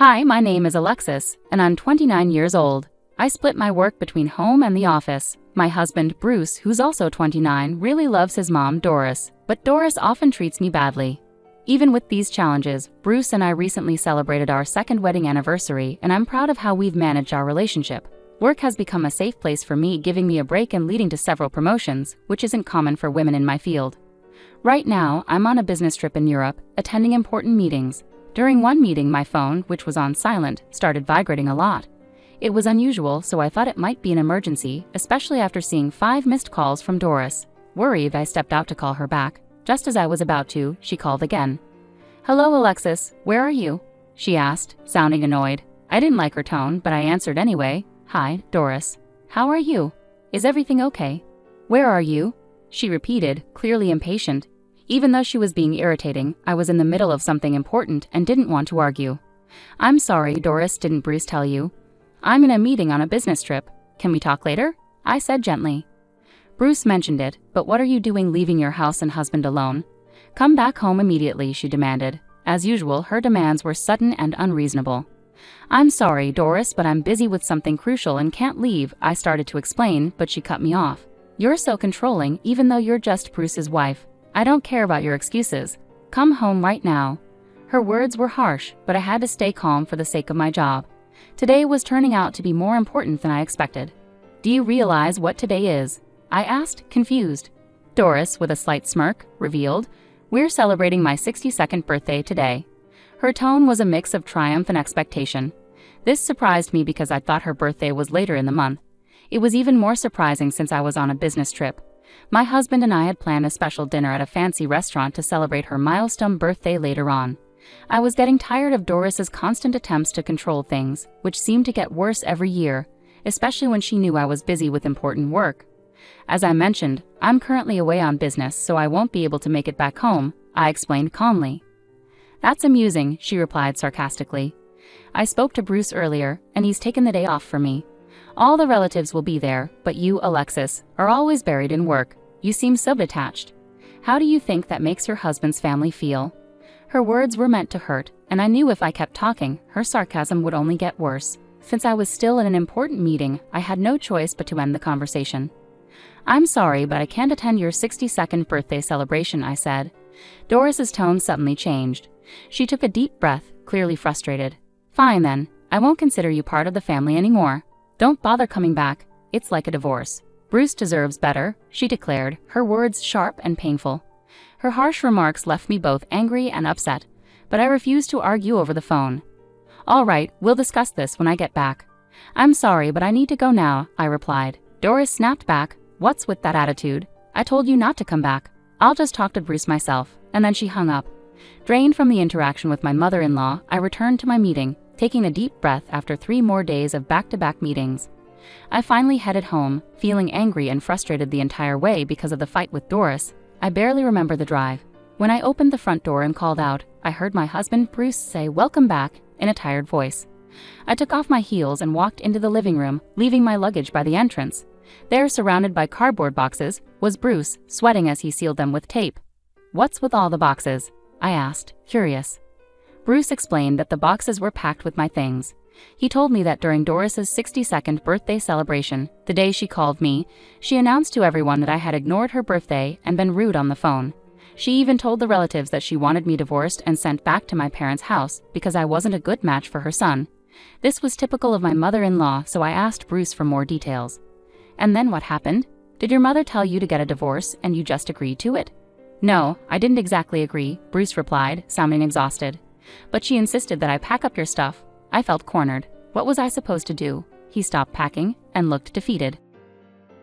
Hi, my name is Alexis, and I'm 29 years old. I split my work between home and the office. My husband, Bruce, who's also 29, really loves his mom, Doris, but Doris often treats me badly. Even with these challenges, Bruce and I recently celebrated our second wedding anniversary, and I'm proud of how we've managed our relationship. Work has become a safe place for me, giving me a break and leading to several promotions, which isn't common for women in my field. Right now, I'm on a business trip in Europe, attending important meetings. During one meeting, my phone, which was on silent, started vibrating a lot. It was unusual, so I thought it might be an emergency, especially after seeing 5 missed calls from Doris. Worried, I stepped out to call her back. Just as I was about to, she called again. "Hello, Alexis, where are you?" she asked, sounding annoyed. I didn't like her tone, but I answered anyway. "Hi, Doris. How are you? Is everything okay? Where are you?" she repeated, clearly impatient. Even though she was being irritating, I was in the middle of something important and didn't want to argue. "I'm sorry, Doris, didn't Bruce tell you? I'm in a meeting on a business trip. Can we talk later?" I said gently. "Bruce mentioned it, but what are you doing leaving your house and husband alone? Come back home immediately," she demanded. As usual, her demands were sudden and unreasonable. "I'm sorry, Doris, but I'm busy with something crucial and can't leave," I started to explain, but she cut me off. "You're so controlling, even though you're just Bruce's wife. I don't care about your excuses. Come home right now." Her words were harsh, but I had to stay calm for the sake of my job. Today was turning out to be more important than I expected. "Do you realize what today is?" I asked, confused. Doris, with a slight smirk, revealed, "We're celebrating my 62nd birthday today." Her tone was a mix of triumph and expectation. This surprised me because I thought her birthday was later in the month. It was even more surprising since I was on a business trip. My husband and I had planned a special dinner at a fancy restaurant to celebrate her milestone birthday later on. I was getting tired of Doris's constant attempts to control things, which seemed to get worse every year, especially when she knew I was busy with important work. "As I mentioned, I'm currently away on business, so I won't be able to make it back home," I explained calmly. "That's amusing," she replied sarcastically. "I spoke to Bruce earlier, and he's taken the day off for me. All the relatives will be there, but you, Alexis, are always buried in work. You seem so detached. How do you think that makes your husband's family feel?" Her words were meant to hurt, and I knew if I kept talking, her sarcasm would only get worse. Since I was still in an important meeting, I had no choice but to end the conversation. "I'm sorry, but I can't attend your 62nd birthday celebration," I said. Doris's tone suddenly changed. She took a deep breath, clearly frustrated. "Fine then, I won't consider you part of the family anymore. Don't bother coming back. It's like a divorce. Bruce deserves better," she declared, her words sharp and painful. Her harsh remarks left me both angry and upset, but I refused to argue over the phone. "All right, we'll discuss this when I get back." "I'm sorry, but I need to go now," I replied. Doris snapped back. "What's with that attitude? I told you not to come back. I'll just talk to Bruce myself," and then she hung up. Drained from the interaction with my mother-in-law, I returned to my meeting, taking a deep breath after 3 more days of back-to-back meetings. I finally headed home, feeling angry and frustrated the entire way because of the fight with Doris. I barely remember the drive. When I opened the front door and called out, I heard my husband Bruce say, "Welcome back," in a tired voice. I took off my heels and walked into the living room, leaving my luggage by the entrance. There, surrounded by cardboard boxes, was Bruce, sweating as he sealed them with tape. "What's with all the boxes?" I asked, curious. Bruce explained that the boxes were packed with my things. He told me that during Doris's 62nd birthday celebration, the day she called me, she announced to everyone that I had ignored her birthday and been rude on the phone. She even told the relatives that she wanted me divorced and sent back to my parents' house because I wasn't a good match for her son. This was typical of my mother-in-law, so I asked Bruce for more details. "And then what happened? Did your mother tell you to get a divorce and you just agreed to it?" "No, I didn't exactly agree," Bruce replied, sounding exhausted. "But she insisted that I pack up your stuff." I felt cornered. What was I supposed to do? He stopped packing and looked defeated.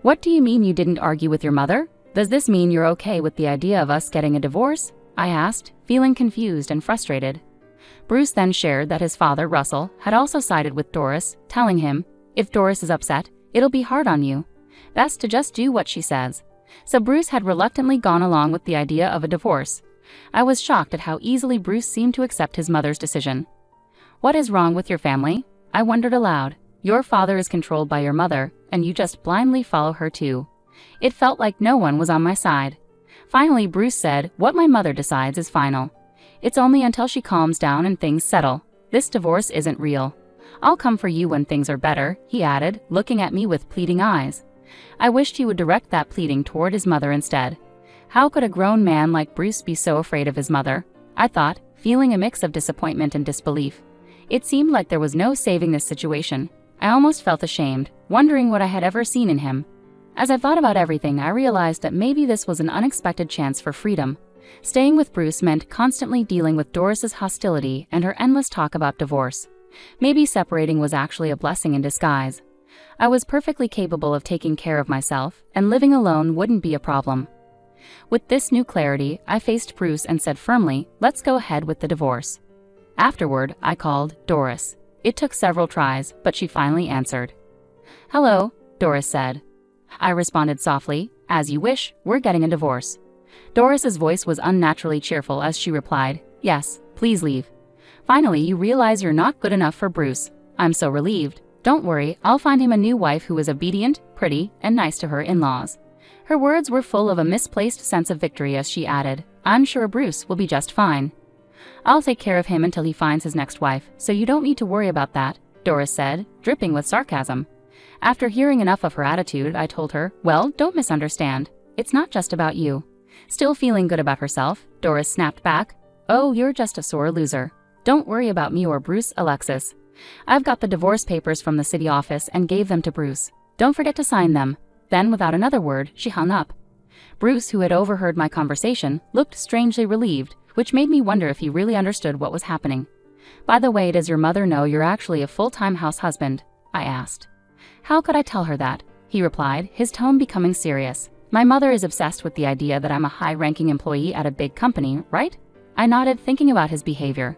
"What do you mean you didn't argue with your mother? Does this mean you're okay with the idea of us getting a divorce?" I asked, feeling confused and frustrated. Bruce then shared that his father, Russell, had also sided with Doris, telling him, "If Doris is upset, it'll be hard on you. Best to just do what she says." So Bruce had reluctantly gone along with the idea of a divorce. I was shocked at how easily Bruce seemed to accept his mother's decision. "What is wrong with your family?" I wondered aloud. "Your father is controlled by your mother, and you just blindly follow her too." It felt like no one was on my side. Finally, Bruce said, "What my mother decides is final. It's only until she calms down and things settle. This divorce isn't real. I'll come for you when things are better, he added, looking at me with pleading eyes. I wished he would direct that pleading toward his mother instead. How could a grown man like Bruce be so afraid of his mother? I thought, feeling a mix of disappointment and disbelief. It seemed like there was no saving this situation. I almost felt ashamed, wondering what I had ever seen in him. As I thought about everything, I realized that maybe this was an unexpected chance for freedom. Staying with Bruce meant constantly dealing with Doris's hostility and her endless talk about divorce. Maybe separating was actually a blessing in disguise. I was perfectly capable of taking care of myself, and living alone wouldn't be a problem. With this new clarity, I faced Bruce and said firmly, "Let's go ahead with the divorce." Afterward, I called Doris. It took several tries, but she finally answered. "Hello," Doris said. I responded softly, "As you wish, we're getting a divorce." Doris's voice was unnaturally cheerful as she replied, "Yes, please leave. Finally, you realize you're not good enough for Bruce. I'm so relieved. Don't worry, I'll find him a new wife who is obedient, pretty, and nice to her in-laws." Her words were full of a misplaced sense of victory as she added, "I'm sure Bruce will be just fine. I'll take care of him until he finds his next wife, so you don't need to worry about that," Doris said, dripping with sarcasm. After hearing enough of her attitude, I told her, "Well, don't misunderstand. It's not just about you." Still feeling good about herself, Doris snapped back, "Oh, you're just a sore loser. Don't worry about me or Bruce, Alexis. I've got the divorce papers from the city office and gave them to Bruce. Don't forget to sign them." Then, without another word, she hung up. Bruce, who had overheard my conversation, looked strangely relieved, which made me wonder if he really understood what was happening. "By the way, does your mother know you're actually a full-time house husband?" I asked. "How could I tell her that?" he replied, his tone becoming serious. "My mother is obsessed with the idea that I'm a high-ranking employee at a big company, right?" I nodded, thinking about his behavior.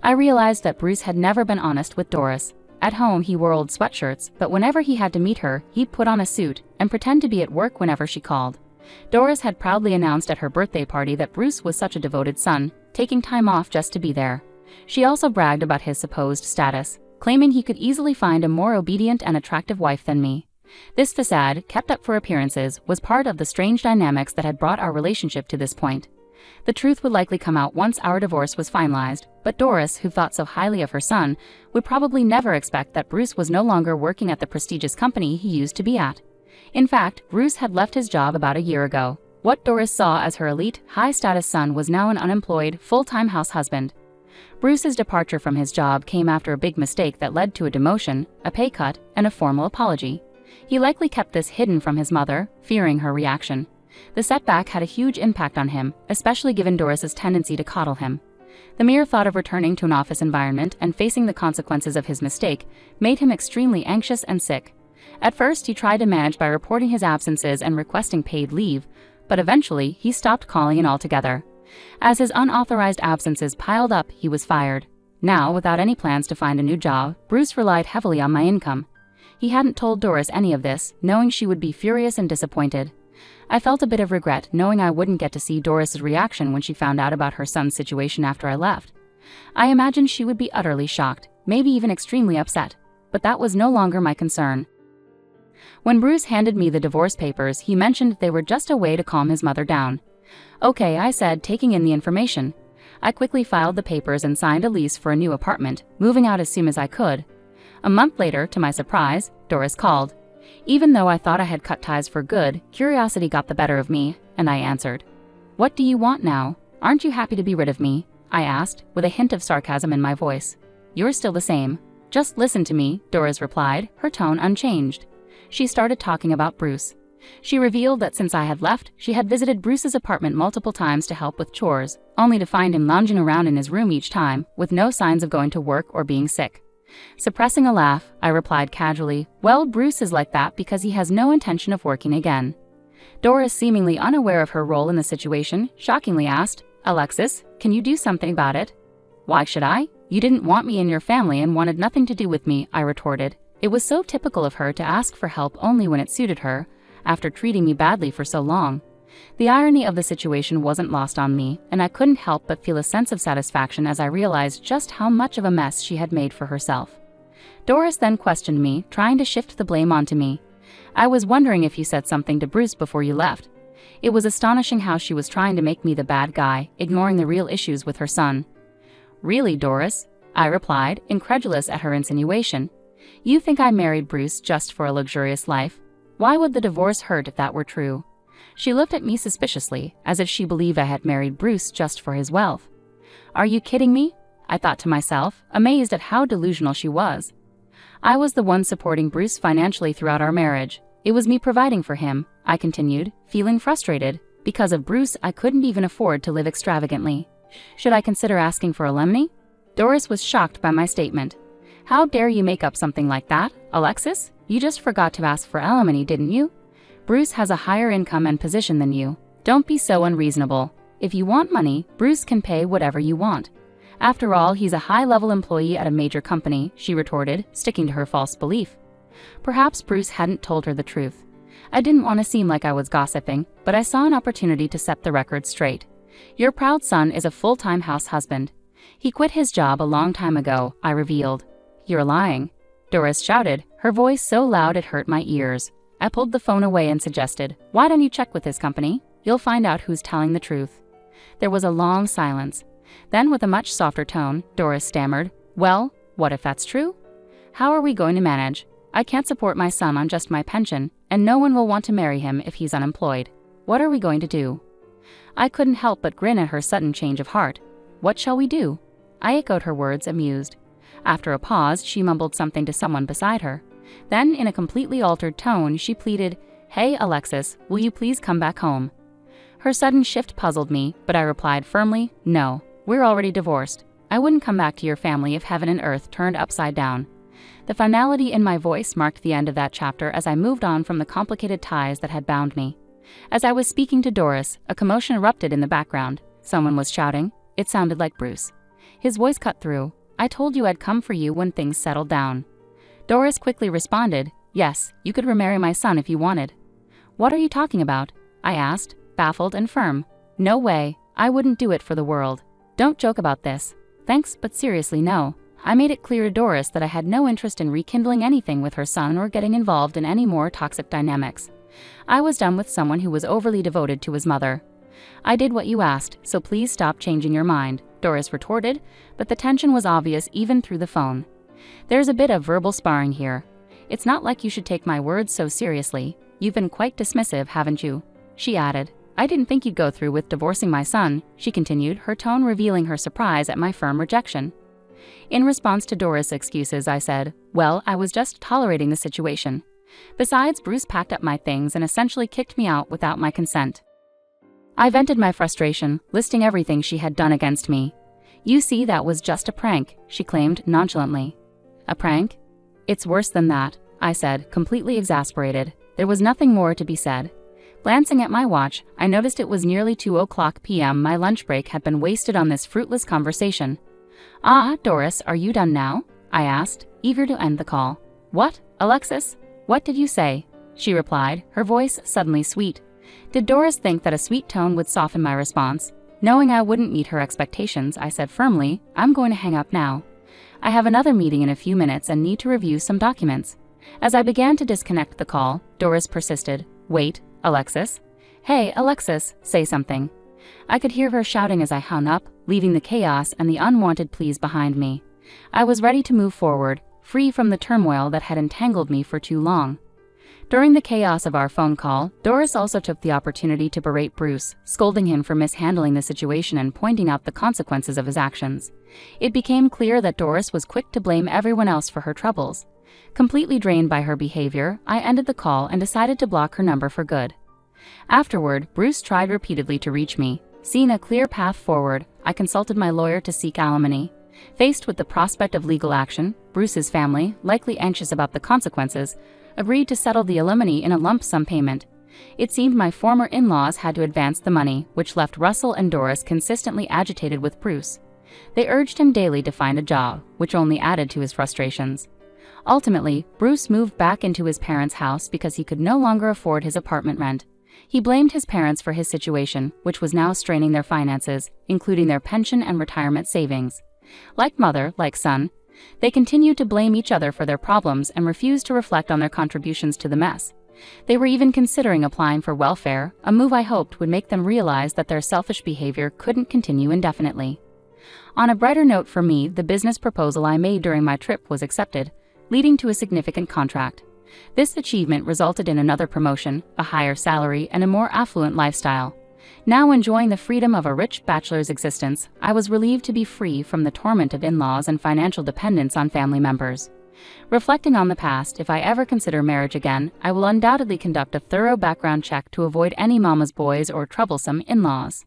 I realized that Bruce had never been honest with Doris. At home, he wore old sweatshirts, but whenever he had to meet her, he'd put on a suit and pretend to be at work whenever she called. Doris had proudly announced at her birthday party that Bruce was such a devoted son, taking time off just to be there. She also bragged about his supposed status, claiming he could easily find a more obedient and attractive wife than me. This facade, kept up for appearances, was part of the strange dynamics that had brought our relationship to this point. The truth would likely come out once our divorce was finalized, but Doris, who thought so highly of her son, would probably never expect that Bruce was no longer working at the prestigious company he used to be at. In fact, Bruce had left his job about a year ago. What Doris saw as her elite, high-status son was now an unemployed, full-time house husband. Bruce's departure from his job came after a big mistake that led to a demotion, a pay cut, and a formal apology. He likely kept this hidden from his mother, fearing her reaction. The setback had a huge impact on him, especially given Doris's tendency to coddle him. The mere thought of returning to an office environment and facing the consequences of his mistake made him extremely anxious and sick. At first, he tried to manage by reporting his absences and requesting paid leave, but eventually, he stopped calling in altogether. As his unauthorized absences piled up, he was fired. Now, without any plans to find a new job, Bruce relied heavily on my income. He hadn't told Doris any of this, knowing she would be furious and disappointed. I felt a bit of regret knowing I wouldn't get to see Doris's reaction when she found out about her son's situation after I left. I imagined she would be utterly shocked, maybe even extremely upset, but that was no longer my concern. When Bruce handed me the divorce papers, he mentioned they were just a way to calm his mother down. "Okay," I said, taking in the information. I quickly filed the papers and signed a lease for a new apartment, moving out as soon as I could. A month later, to my surprise, Doris called. Even though I thought I had cut ties for good, curiosity got the better of me, and I answered. "What do you want now? Aren't you happy to be rid of me?" I asked, with a hint of sarcasm in my voice. "You're still the same. Just listen to me," Doris replied, her tone unchanged. She started talking about Bruce. She revealed that since I had left, she had visited Bruce's apartment multiple times to help with chores, only to find him lounging around in his room each time, with no signs of going to work or being sick. Suppressing a laugh, I replied casually, "Well, Bruce is like that because he has no intention of working again." Doris, seemingly unaware of her role in the situation, shockingly asked, "Alexis, can you do something about it?" "Why should I? You didn't want me in your family and wanted nothing to do with me," I retorted. It was so typical of her to ask for help only when it suited her, after treating me badly for so long. The irony of the situation wasn't lost on me, and I couldn't help but feel a sense of satisfaction as I realized just how much of a mess she had made for herself. Doris then questioned me, trying to shift the blame onto me. "I was wondering if you said something to Bruce before you left." It was astonishing how she was trying to make me the bad guy, ignoring the real issues with her son. "Really, Doris? I replied, incredulous at her insinuation. You think I married Bruce just for a luxurious life? Why would the divorce hurt if that were true? She looked at me suspiciously, as if she believed I had married Bruce just for his wealth. Are you kidding me? I thought to myself, amazed at how delusional she was. I was the one supporting Bruce financially throughout our marriage. It was me providing for him, I continued, feeling frustrated. Because of Bruce, I couldn't even afford to live extravagantly. Should I consider asking for alimony? Doris was shocked by my statement. How dare you make up something like that, Alexis? You just forgot to ask for alimony, didn't you? Bruce has a higher income and position than you. Don't be so unreasonable. If you want money, Bruce can pay whatever you want. After all, he's a high-level employee at a major company, she retorted, sticking to her false belief. Perhaps Bruce hadn't told her the truth. I didn't want to seem like I was gossiping, but I saw an opportunity to set the record straight. Your proud son is a full-time house husband. He quit his job a long time ago, I revealed. You're lying, Doris shouted, her voice so loud it hurt my ears. I pulled the phone away and suggested, why don't you check with his company? You'll find out who's telling the truth. There was a long silence. Then, with a much softer tone, Doris stammered, well, what if that's true? How are we going to manage? I can't support my son on just my pension, and no one will want to marry him if he's unemployed. What are we going to do? I couldn't help but grin at her sudden change of heart. What shall we do? I echoed her words, amused. After a pause, she mumbled something to someone beside her. Then, in a completely altered tone, she pleaded, Hey, Alexis, will you please come back home? Her sudden shift puzzled me, but I replied firmly, no, we're already divorced. I wouldn't come back to your family if heaven and earth turned upside down. The finality in my voice marked the end of that chapter as I moved on from the complicated ties that had bound me. As I was speaking to Doris, a commotion erupted in the background. Someone was shouting. It sounded like Bruce. His voice cut through. I told you I'd come for you when things settled down. Doris quickly responded, yes, you could remarry my son if you wanted. What are you talking about? I asked, baffled and firm. No way, I wouldn't do it for the world. Don't joke about this. Thanks, but seriously, no. I made it clear to Doris that I had no interest in rekindling anything with her son or getting involved in any more toxic dynamics. I was done with someone who was overly devoted to his mother. I did what you asked, so please stop changing your mind, Doris retorted, but the tension was obvious even through the phone. There's a bit of verbal sparring here. It's not like you should take my words so seriously. You've been quite dismissive, haven't you? She added. I didn't think you'd go through with divorcing my son, she continued, her tone revealing her surprise at my firm rejection. In response to Doris' excuses, I said, well, I was just tolerating the situation. Besides, Bruce packed up my things and essentially kicked me out without my consent. I vented my frustration, listing everything she had done against me. You see, that was just a prank, she claimed nonchalantly. A prank? It's worse than that, I said, completely exasperated. There was nothing more to be said. Glancing at my watch, I noticed it was nearly 2:00 p.m. My lunch break had been wasted on this fruitless conversation. Ah, Doris, are you done now? I asked, eager to end the call. What, Alexis? What did you say? She replied, her voice suddenly sweet. Did Doris think that a sweet tone would soften my response? Knowing I wouldn't meet her expectations, I said firmly, I'm going to hang up now. I have another meeting in a few minutes and need to review some documents. As I began to disconnect the call, Doris persisted. Wait, Alexis? Hey, Alexis, say something. I could hear her shouting as I hung up, leaving the chaos and the unwanted pleas behind me. I was ready to move forward, free from the turmoil that had entangled me for too long. During the chaos of our phone call, Doris also took the opportunity to berate Bruce, scolding him for mishandling the situation and pointing out the consequences of his actions. It became clear that Doris was quick to blame everyone else for her troubles. Completely drained by her behavior, I ended the call and decided to block her number for good. Afterward, Bruce tried repeatedly to reach me. Seeing a clear path forward, I consulted my lawyer to seek alimony. Faced with the prospect of legal action, Bruce's family, likely anxious about the consequences, agreed to settle the alimony in a lump sum payment. It seemed my former in-laws had to advance the money, which left Russell and Doris consistently agitated with Bruce. They urged him daily to find a job, which only added to his frustrations. Ultimately, Bruce moved back into his parents' house because he could no longer afford his apartment rent. He blamed his parents for his situation, which was now straining their finances, including their pension and retirement savings. Like mother, like son, they continued to blame each other for their problems and refused to reflect on their contributions to the mess. They were even considering applying for welfare, a move I hoped would make them realize that their selfish behavior couldn't continue indefinitely. On a brighter note for me, the business proposal I made during my trip was accepted, leading to a significant contract. This achievement resulted in another promotion, a higher salary, and a more affluent lifestyle. Now enjoying the freedom of a rich bachelor's existence, I was relieved to be free from the torment of in-laws and financial dependence on family members. Reflecting on the past, if I ever consider marriage again, I will undoubtedly conduct a thorough background check to avoid any mama's boys or troublesome in-laws.